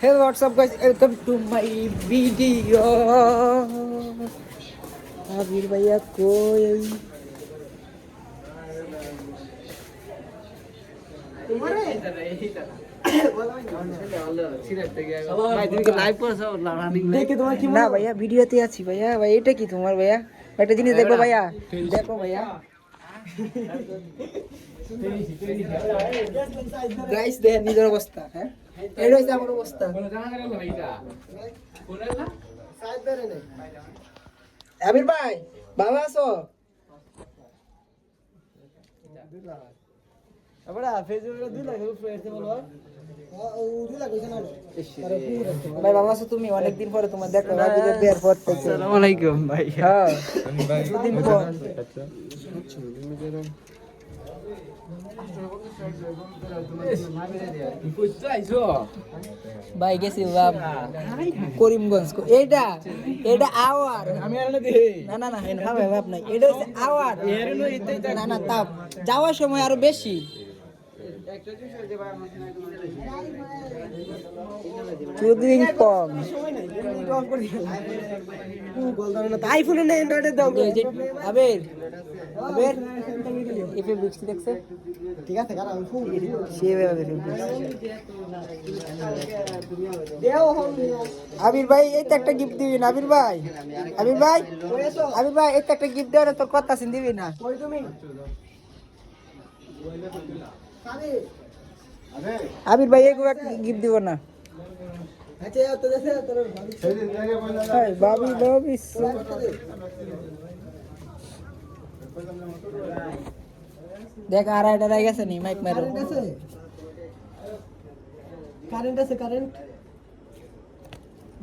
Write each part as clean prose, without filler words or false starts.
Hey, what's up, guys? Welcome to my video. आबिर भैया कोई না ভাইয়া ভিডিওতে আছি ভাইয়া ভাই এটা কি তোমার ভাইয়া একটা জিনিস দেখো ভাইয়া দেখো ভাইয়া গাইস দেখেন নিজের অবস্থা হ্যাঁ এটা হচ্ছে আমার অবস্থা আবির ভাই ভালো আছো ভাই ভালো আছো তুমি অনেকদিন পরে তোমার দেখো বিয়ের পর থেকে আসসালামু আলাইকুম ভাই হ্যাঁ দুদিন পর ভাই গেছি করিমগঞ্জ এইটা এটা আওয়ার না না না ভাব নাই এটা হচ্ছে আওয়ার না না তাপ যাওয়ার সময় আরো বেশি চুদিন কম আইফোনে না অ্যান্ড্রয়েডে দাও আবের আবের এফএ বিক্সি দেখছে ঠিক আছে কারণ আমি ফোন দিই সেভাবে আবির ভাই এই তো একটা গিফট দিবি না আবির ভাই আবির ভাই আবির ভাই এই তো একটা গিফট দেওয়ার তোর কথা শুন দিবি না কই তুমি আবির ভাই এগুলো একটা গিফট দিব না আচ্ছা তো দেখে তোর ভাবি ভাবি দেখ আর এটা রয়ে গেছে নি মাইক মারো কারেন্ট আছে কারেন্ট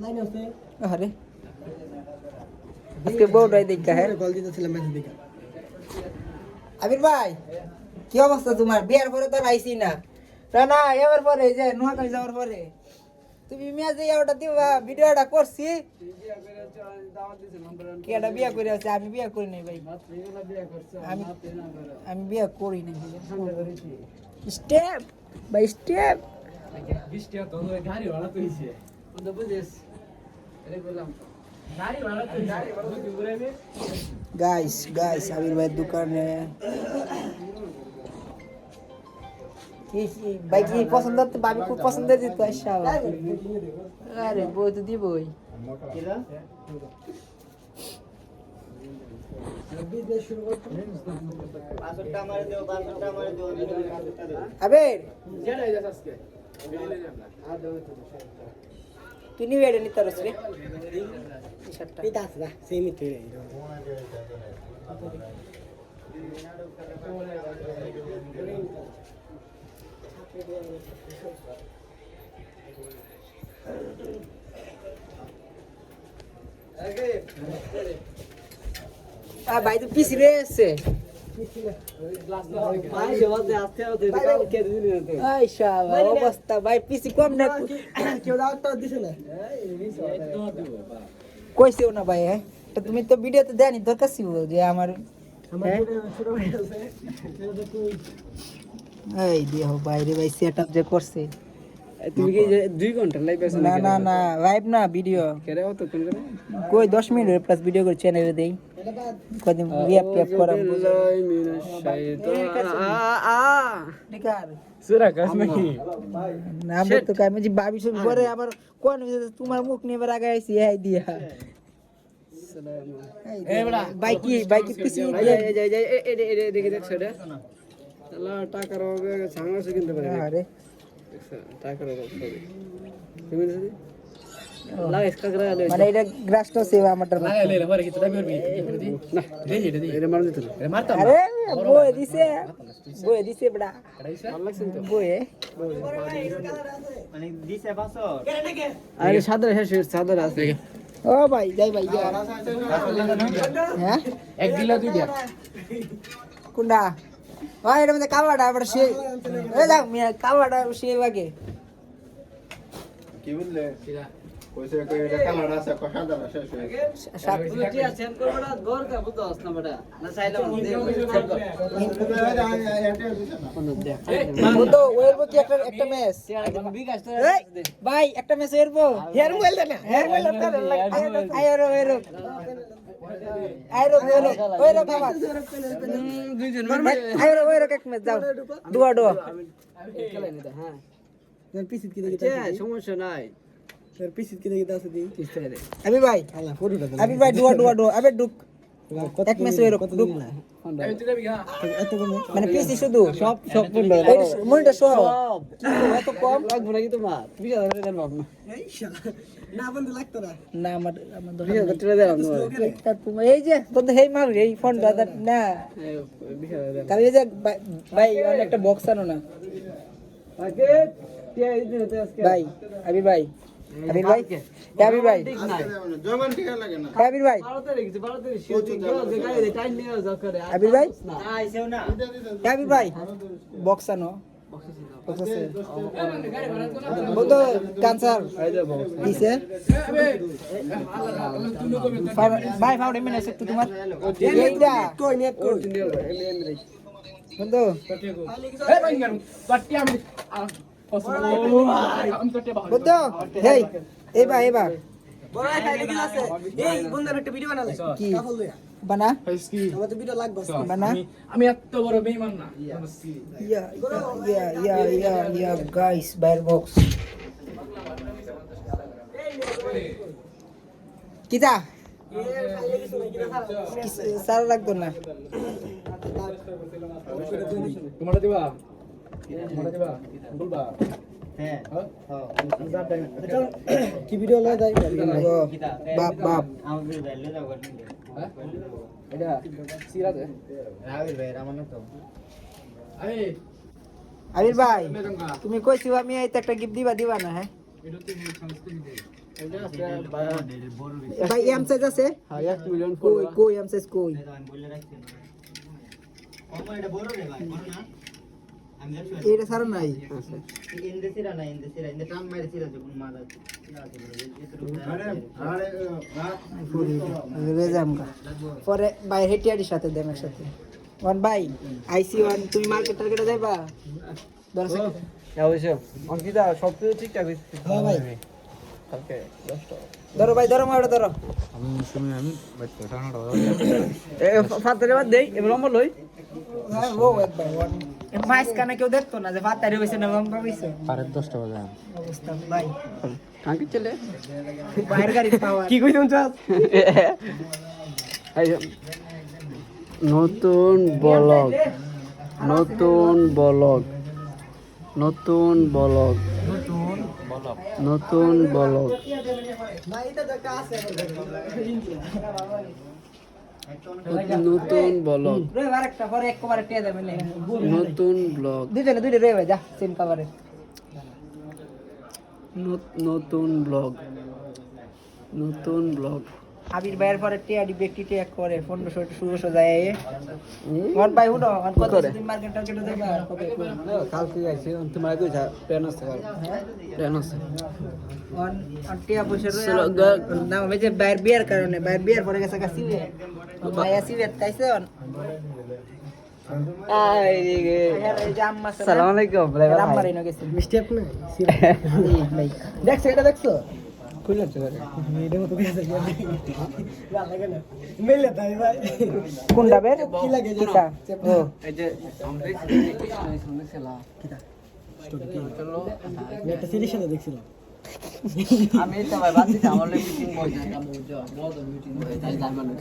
লাইন আছে আরে আজকে বউটাই দেখা হ্যাঁ কল দিতেছিলাম মেসেজ দেখা আবির ভাই কি অবস্থা তোমার বিয়ার পরে তো আইছি না না এবার পরে যে নোয়াখালী যাওয়ার পরে তুমি মিয়া যে ওটা দিবা ভিডিওটা করছি কি এটা বিয়া করে আছে আমি বিয়া করি নাই ভাই আমি বিয়া করি নাই স্টেপ বাই স্টেপ গাড়ি ভাড়া তুইছে তো বুঝিস আরে বললাম গাড়ি ভাড়া তুই গাড়ি ভাড়া তুই ঘুরে নে গাইস আবির ভাই দোকানে কি ভাই কি পছন্দ তো ভাবি খুব পছন্দ দিত ইনশাআল্লাহ আরে বই তো দিবই কিরা বিজনেস শুরু করতে 5টা মারে দাও 5টা মারে দাও আবের যেটা যাস আজকে আর দাও তো তুই নি বেড়ে নি তরস রে টি-শার্টটা এটা আছে না সেমি তুই রে ভাই তো পিছি রয়েছে অবস্থা ভাই পিছি কম না কেউ দিছে না কইছেও না ভাই হ্যাঁ তুমি তো ভিডিওতে দেয়নি দরকার ছিল যে আমার এই দেখো বাইরে ভাই সেটআপ যে করছে তুমি কি 2 ঘন্টা লাইভ আছে না না না লাইভ না ভিডিও কেরে কত কোন করে কই 10 মিনিট প্লাস ভিডিও করে চ্যানেলে দেই কদিন রিঅ্যাপ ক্যাপ করাম বিল্লাহি মিনাশ শাইতান নিকার সুরা কাসমি নাম তো কাই আমি ভাবি সব পরে আবার কোন তোমার মুখ নিয়ে আগে আইছি এই দিয়া এই বড়া বাইকি পিছি এই দেখি দেখছ রে আল্লাহ টাকার হবে সাংসে কিনতে পারে আরে টাকার হবে তুমি দিদি লাগা এক্সট্রা করে আলো মানে এটা গ্রাসটা সেবা আমারটা লাগা লে পরে কি তো দাবি করবি না দেই এটা মার দিত এটা মারতাম আরে বই দিছে বড়া ভালো লাগছে তো বই মানে দিছে বাসো আরে সাদা সাদা আছে ও ভাই যাই ভাই হ্যাঁ এক দিলা দুই দিয়া কোনটা ভাই এটা মধ্যে কাবাটা আবার সে এই দেখ মিয়া কাবাটা সে লাগে কি বললে কইছে কই এটা কালার আছে কথা দাও শেষ হয়ে সাত কি আছে এম করব না ঘর কা বুঝছ না বেটা না চাইলাম দে বন্ধু ওয়েরবো কি একটা ম্যাচ বিকাশ তো ভাই একটা ম্যাচ ওয়েরবো হেয়ার মোবাইল দে না হেয়ার মোবাইল আয়রো ওয়েরো আয়রো ওয়েরো বাবা দুইজন আয়রো ওয়েরো এক ম্যাচ যাও দুয়া দুয়া খেলাই নিতে হ্যাঁ তোর পিসি কি দেখি সমস্যা নাই তোর পিসি কি দেখি দাও দি কিস্তে রে আবি ভাই আবি ভাই দুয়া আবে ডুক এক ম্যাচ ওয়েরো ডুক মানে পিসি শুধু সব পূর্ণ মনিটর সহ এত কম লাগবে নাকি তোমার 20000 দেন বাবা না বন্ধু লাগতো না আমার 20000 টাকা দিলাম তোমার এই যে বন্ধু হেই মার এই ফোন দাদা না 20000 দেন তাহলে যে ভাই অনেক একটা বক্স আনো না আগে কে এই দিন হতে আজকে ভাই আবি ভাই আবি ভাই আবি ভাই ঠিক নাই জমান ঠিক লাগে না আবি ভাই 12 তারিখ 12 তারিখ শুটিং যে গাড়ি টাইম নিয়ে যাও করে আবি ভাই আইছেও না আবি ভাই বক্স আনো বক্স আছে বন্ধু ক্যান্সার দিছে ভাই ফাউন্ড এমন আছে তো তোমার এইটা কই নেট কই বন্ধু বন্ধু হেই এবা বড় খাইলে কি আছে এই বন্ধুর একটা ভিডিও বানালে কি বানা আমার তো ভিডিও লাগবে বানা আমি এত বড় বেঈমান না ইয়া গাইস বাইর বক্স কিটা সারা লাগতো না তোমার দিবা বলবা কি ভিডিও লয় যাই বাপ বাপ এটা সিরাতে আবির ভাই তুমি কইছি আমি এইতে একটা গিফট দিবা না হ্যাঁ ভাই এম সাইজ আছে হ্যাঁ 1 মিলিয়ন কই এম সাইজ কই এটা সারা নাই পরে ভাই হেটিয়ারির সাথে দেন একসাথে ওয়ান ভাই আইসি ওয়ান তুমি মার্কেট টার্গেটে যাইবা দর্শক অবশ্যই অঙ্কিতা সব কিছু ঠিকঠাক হইছে হ্যাঁ ভাই কালকে 10টা ধরো ভাই ধরো মারো ধরো এ ফাতরে বাদ দেই এবার লম্বা লই হ্যাঁ ও একবার ওয়ান মাইস কানে কেউ দেখতো না যে ফাতারি হইছে না লম্বা হইছে পারে 10টা বাজে অবস্থা ভাই কাঙ্কি চলে বাইরের গাড়ি পাওয়া কি কইছন চাস নতুন ব্লগ নতুন ব্লগ নতুন ব্লগ নতুন ব্লগ ভাই এটা তো কাছে নতুন ব্লগ রে আরেকটা পরে এক কভারে টিয়া যাবে না নতুন ব্লগ দুইটা রে ভাই যা সেম কভারে নতুন ব্লগ নতুন ব্লগ আবির ভাইয়ের পরে টিয়া ডি ব্যক্তি টিয়া করে 1500 যায় ওয়ান বাই হুডো ওয়ান কত তুমি মার্কেট টার্গেটে যাইবা কবে কালকে আইছে তোমার কইছা প্ল্যান আছে প্ল্যান আছে ওয়ান টিয়া পয়সা না আমি যে বাইর বিয়ার কারণে বাইর বিয়ার পরে গেছে কাছিবে ভাই আসিবে তাইছে আই রে আসসালামু আলাইকুম ভাই আম্মা রেনো গেছে স্টেপ না ভাই দেখছো এটা দেখছো খুলে আছে ভাই ভিডিও তো গেছে লাগে না মেলে তাই ভাই কোন ডাবের কি লাগে জানো কিটা ও এই যে আমরা সামনে খেলা চলো একটা সিরিজ সাথে দেখছিলাম আমি তো ভাই বাদ দিছি আমার মিটিং বই যায় বুঝছো বড় মিটিং বই যায় জানবা না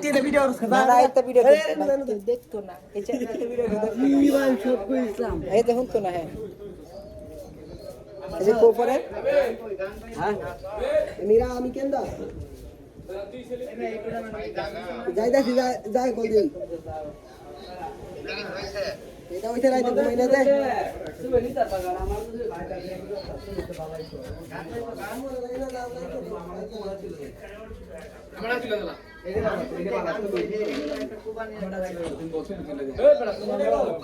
এটা ভিডিও না না এটা ভিডিও দেখতো না এই ভিডিও ভাই সব কইছিলাম এই দেখুন তো না হ্যাঁ এই যে কোপরে হ্যাঁ মেরা আমি কেনদা যাই দেখি যাই কল দিই এটা হইতে রাইতে ঘুমাই না দে তুমি নিতে পারবা আমার আমরা চলে গেলাম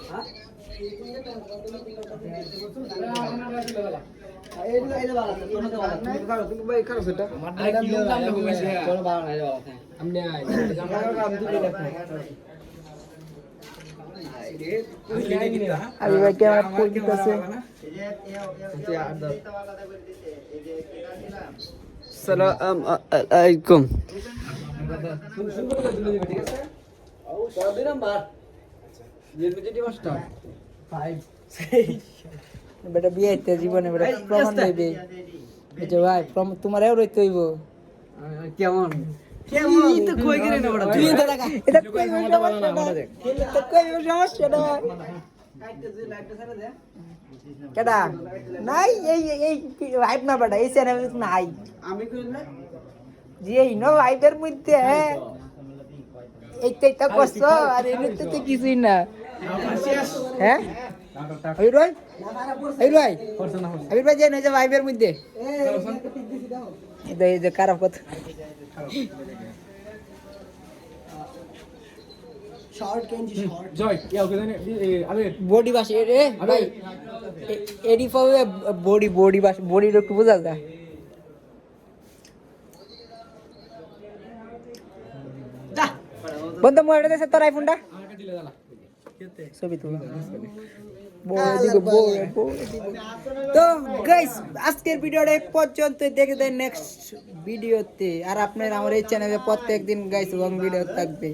আরে ভাই ক্যামেরা ফুল দিতেছে সালাম আলাইকুম বেটা বিয়ে হইতে জীবনে বেটা প্রমাণ দেবে বুঝছো ভাই তোমার এও রইতে হইব কেমন কেমন তো কই গেলে না বড় তুই এটা লাগা এটা কই সমস্যা না কেডা নাই এই এই ভাইব না বেটা এই চ্যানেল নাই আমি কইলে জি এই নো ভাইবের মধ্যে এইটা কষ্ট আর এমনিতে তো কিছুই না হ্যাঁ আবির ভাই আবির ভাই যে নয় যে ভাইবের মধ্যে এই যে খারাপ কথা জয় ওকে জানে আবির বডি বাস রে ভাই এডি পাবে বডি বাস বডির একটু বোঝা যায় বন্ধু মোবাইলটা দেছে তোর আইফোনটা আমাকে দিলে দাদা ছবি তুল তো গাইস আজকের ভিডিওটা এই পর্যন্ত দেখে দেন নেক্সট ভিডিওতে আর আপনার আমার এই চ্যানেলে প্রত্যেকদিন গাইস লং ভিডিও থাকবে